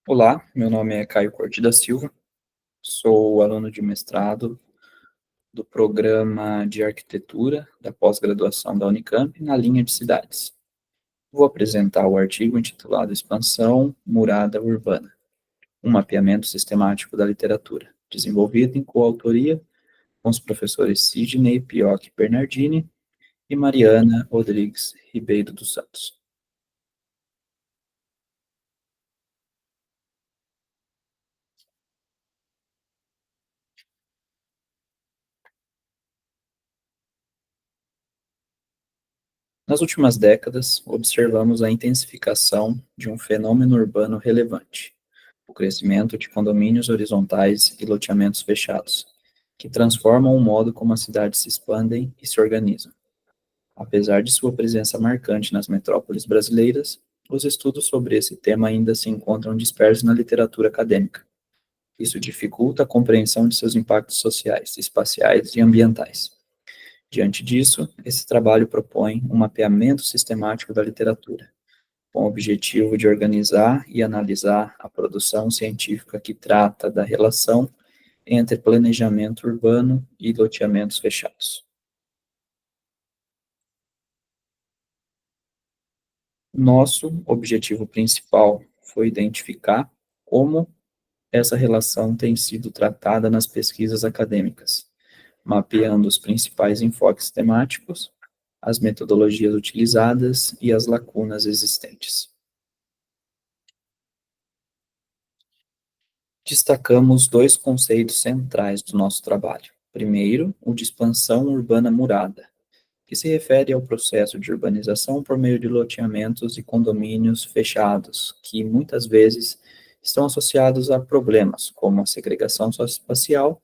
Olá, meu nome é Caio Corte da Silva, sou aluno de mestrado do programa de arquitetura da pós-graduação da Unicamp na linha de cidades. Vou apresentar o artigo intitulado Expansão Murada Urbana, um mapeamento sistemático da literatura, desenvolvido em coautoria com os professores Sidney Pioch Bernardini e Mariana Rodrigues Ribeiro dos Santos. Nas últimas décadas, observamos a intensificação de um fenômeno urbano relevante: o crescimento de condomínios horizontais e loteamentos fechados, que transformam o modo como as cidades se expandem e se organizam. Apesar de sua presença marcante nas metrópoles brasileiras, os estudos sobre esse tema ainda se encontram dispersos na literatura acadêmica. Isso dificulta a compreensão de seus impactos sociais, espaciais e ambientais. Diante disso, esse trabalho propõe um mapeamento sistemático da literatura, com o objetivo de organizar e analisar a produção científica que trata da relação entre planejamento urbano e loteamentos fechados. Nosso objetivo principal foi identificar como essa relação tem sido tratada nas pesquisas acadêmicas, mapeando os principais enfoques temáticos, as metodologias utilizadas e as lacunas existentes. Destacamos dois conceitos centrais do nosso trabalho. Primeiro, o de expansão urbana murada, que se refere ao processo de urbanização por meio de loteamentos e condomínios fechados, que muitas vezes estão associados a problemas como a segregação socioespacial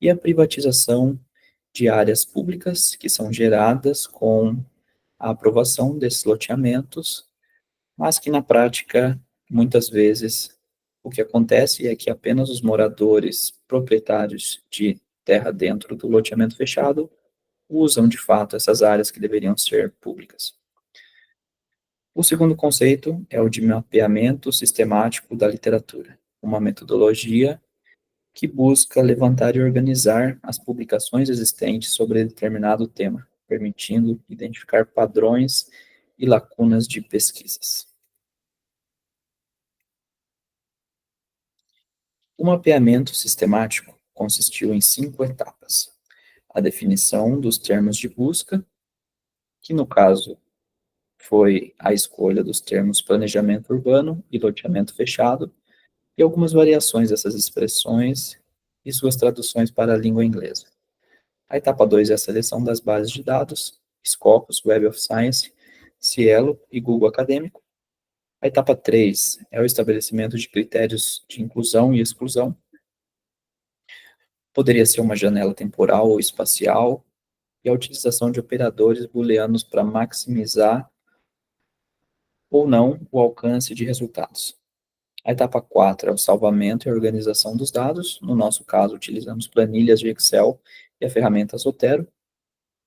e a privatização de áreas públicas que são geradas com a aprovação desses loteamentos, mas que na prática, muitas vezes, o que acontece é que apenas os moradores proprietários de terra dentro do loteamento fechado usam de fato essas áreas que deveriam ser públicas. O segundo conceito é o de mapeamento sistemático da literatura, uma metodologia que busca levantar e organizar as publicações existentes sobre determinado tema, permitindo identificar padrões e lacunas de pesquisas. O mapeamento sistemático consistiu em 5 etapas: a definição dos termos de busca, que no caso foi a escolha dos termos planejamento urbano e loteamento fechado, e algumas variações dessas expressões e suas traduções para a língua inglesa. A etapa 2 é a seleção das bases de dados, Scopus, Web of Science, Cielo e Google Acadêmico. A etapa 3 é o estabelecimento de critérios de inclusão e exclusão. Poderia ser uma janela temporal ou espacial, e a utilização de operadores booleanos para maximizar ou não o alcance de resultados. A etapa 4 é o salvamento e organização dos dados. No nosso caso, utilizamos planilhas de Excel e a ferramenta Zotero.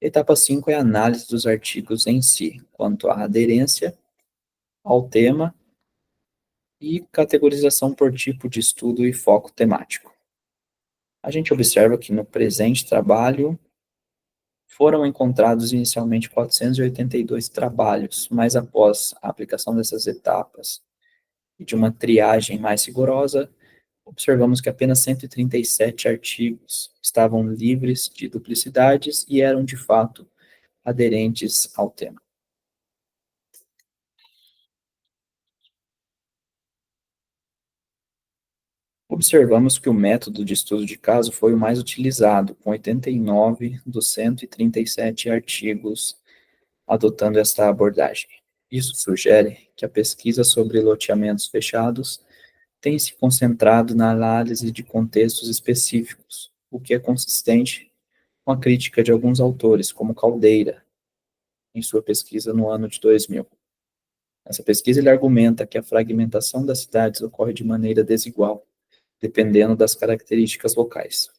Etapa 5 é a análise dos artigos em si, quanto à aderência ao tema e categorização por tipo de estudo e foco temático. A gente observa que no presente trabalho foram encontrados inicialmente 482 trabalhos, mas após a aplicação dessas etapas e de uma triagem mais rigorosa, observamos que apenas 137 artigos estavam livres de duplicidades e eram, de fato, aderentes ao tema. Observamos que o método de estudo de caso foi o mais utilizado, com 89 dos 137 artigos adotando esta abordagem. Isso sugere que a pesquisa sobre loteamentos fechados tem se concentrado na análise de contextos específicos, o que é consistente com a crítica de alguns autores, como Caldeira, em sua pesquisa no ano de 2000. Nessa pesquisa, ele argumenta que a fragmentação das cidades ocorre de maneira desigual, dependendo das características locais.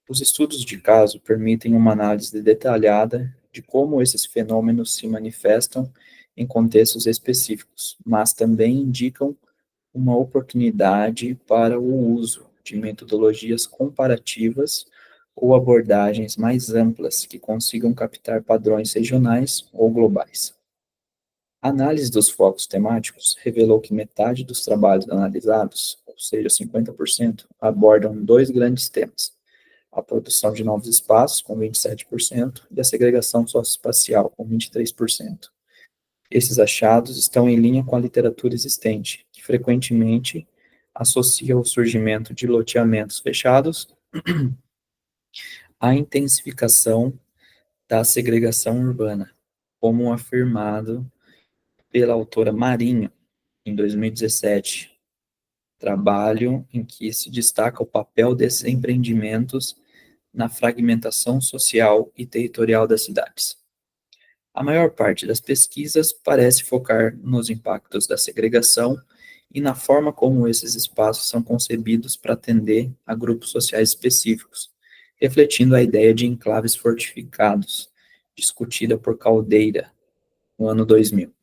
Os estudos de caso permitem uma análise detalhada de como esses fenômenos se manifestam em contextos específicos, mas também indicam uma oportunidade para o uso de metodologias comparativas ou abordagens mais amplas que consigam captar padrões regionais ou globais. A análise dos focos temáticos revelou que metade dos trabalhos analisados, ou seja, 50%, abordam dois grandes temas: a produção de novos espaços, com 27%, e a segregação socioespacial, com 23%. Esses achados estão em linha com a literatura existente, que frequentemente associa o surgimento de loteamentos fechados à intensificação da segregação urbana, como afirmado pela autora Marinho, em 2017, trabalho em que se destaca o papel desses empreendimentos na fragmentação social e territorial das cidades. A maior parte das pesquisas parece focar nos impactos da segregação e na forma como esses espaços são concebidos para atender a grupos sociais específicos, refletindo a ideia de enclaves fortificados, discutida por Caldeira no ano 2000.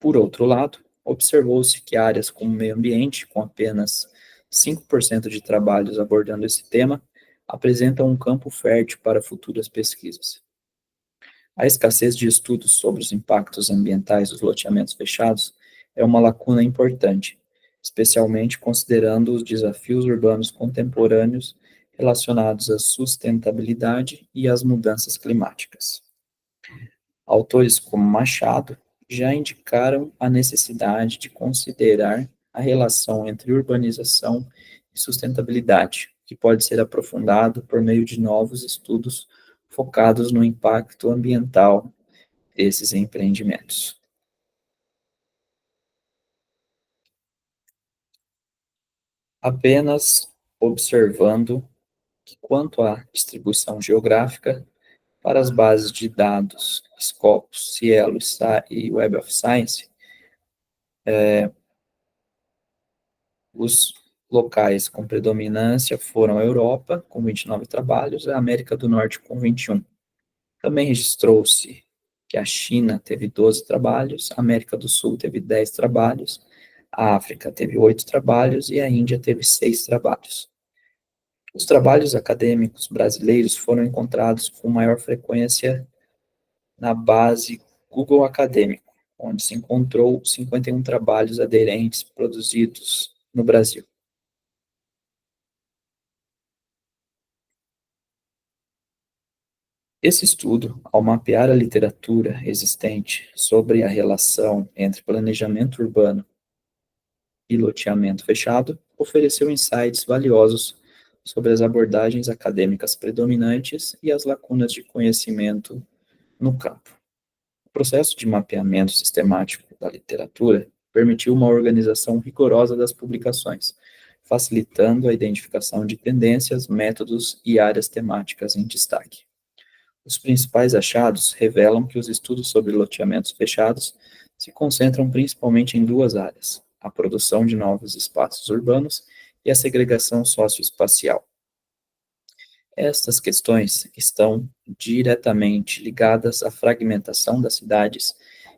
Por outro lado, observou-se que áreas como meio ambiente, com apenas 5% de trabalhos abordando esse tema, apresentam um campo fértil para futuras pesquisas. A escassez de estudos sobre os impactos ambientais dos loteamentos fechados é uma lacuna importante, especialmente considerando os desafios urbanos contemporâneos relacionados à sustentabilidade e às mudanças climáticas. Autores como Machado já indicaram a necessidade de considerar a relação entre urbanização e sustentabilidade, que pode ser aprofundado por meio de novos estudos focados no impacto ambiental desses empreendimentos. Apenas observando que, quanto à distribuição geográfica, para as bases de dados Scopus, Cielo e Web of Science, os locais com predominância foram a Europa, com 29 trabalhos, e a América do Norte, com 21. Também registrou-se que a China teve 12 trabalhos, a América do Sul teve 10 trabalhos, a África teve 8 trabalhos e a Índia teve 6 trabalhos. Os trabalhos acadêmicos brasileiros foram encontrados com maior frequência na base Google Acadêmico, onde se encontrou 51 trabalhos aderentes produzidos no Brasil. Esse estudo, ao mapear a literatura existente sobre a relação entre planejamento urbano e loteamento fechado, ofereceu insights valiosos sobre as abordagens acadêmicas predominantes e as lacunas de conhecimento no campo. O processo de mapeamento sistemático da literatura permitiu uma organização rigorosa das publicações, facilitando a identificação de tendências, métodos e áreas temáticas em destaque. Os principais achados revelam que os estudos sobre loteamentos fechados se concentram principalmente em duas áreas: a produção de novos espaços urbanos e a segregação socioespacial. Estas questões estão diretamente ligadas à fragmentação das cidades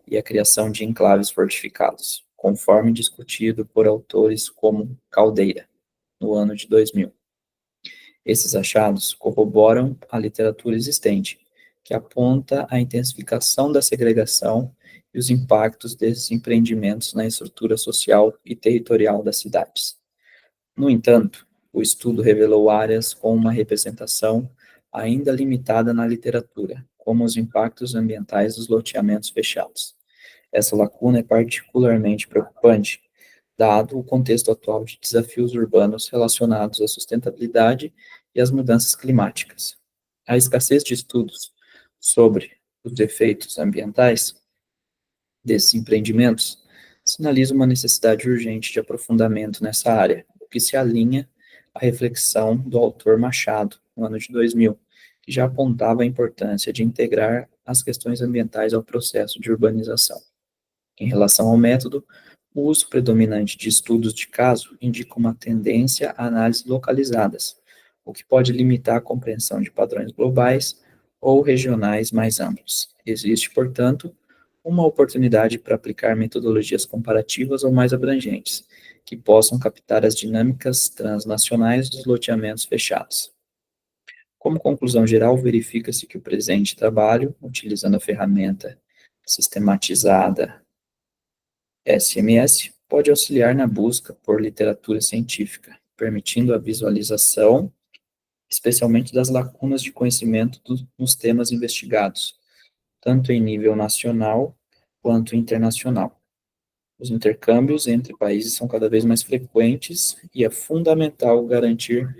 e à criação de enclaves fortificados, conforme discutido por autores como Caldeira, no ano de 2000. Esses achados corroboram a literatura existente, que aponta a intensificação da segregação e os impactos desses empreendimentos na estrutura social e territorial das cidades. No entanto, o estudo revelou áreas com uma representação ainda limitada na literatura, como os impactos ambientais dos loteamentos fechados. Essa lacuna é particularmente preocupante, dado o contexto atual de desafios urbanos relacionados à sustentabilidade e às mudanças climáticas. A escassez de estudos sobre os efeitos ambientais desses empreendimentos sinaliza uma necessidade urgente de aprofundamento nessa área, o que se alinha à reflexão do autor Machado, no ano de 2000, que já apontava a importância de integrar as questões ambientais ao processo de urbanização. Em relação ao método, o uso predominante de estudos de caso indica uma tendência a análises localizadas, o que pode limitar a compreensão de padrões globais ou regionais mais amplos. Existe, portanto, uma oportunidade para aplicar metodologias comparativas ou mais abrangentes, que possam captar as dinâmicas transnacionais dos loteamentos fechados. Como conclusão geral, verifica-se que o presente trabalho, utilizando a ferramenta sistematizada SMS, pode auxiliar na busca por literatura científica, permitindo a visualização, especialmente das lacunas de conhecimento nos temas investigados, tanto em nível nacional quanto internacional. Os intercâmbios entre países são cada vez mais frequentes e é fundamental garantir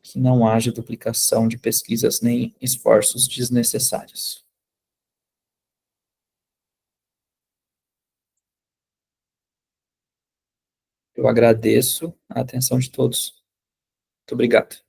que não haja duplicação de pesquisas nem esforços desnecessários. Eu agradeço a atenção de todos. Muito obrigado.